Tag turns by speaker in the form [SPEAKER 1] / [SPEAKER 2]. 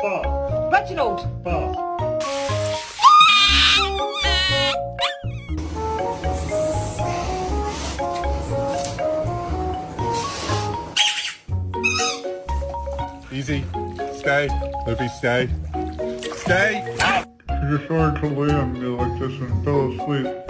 [SPEAKER 1] Pass.
[SPEAKER 2] Reginald.
[SPEAKER 1] Pass.
[SPEAKER 3] Easy. Stay. Libby, stay. Stay!
[SPEAKER 1] He decided to lay on me like this and fell asleep.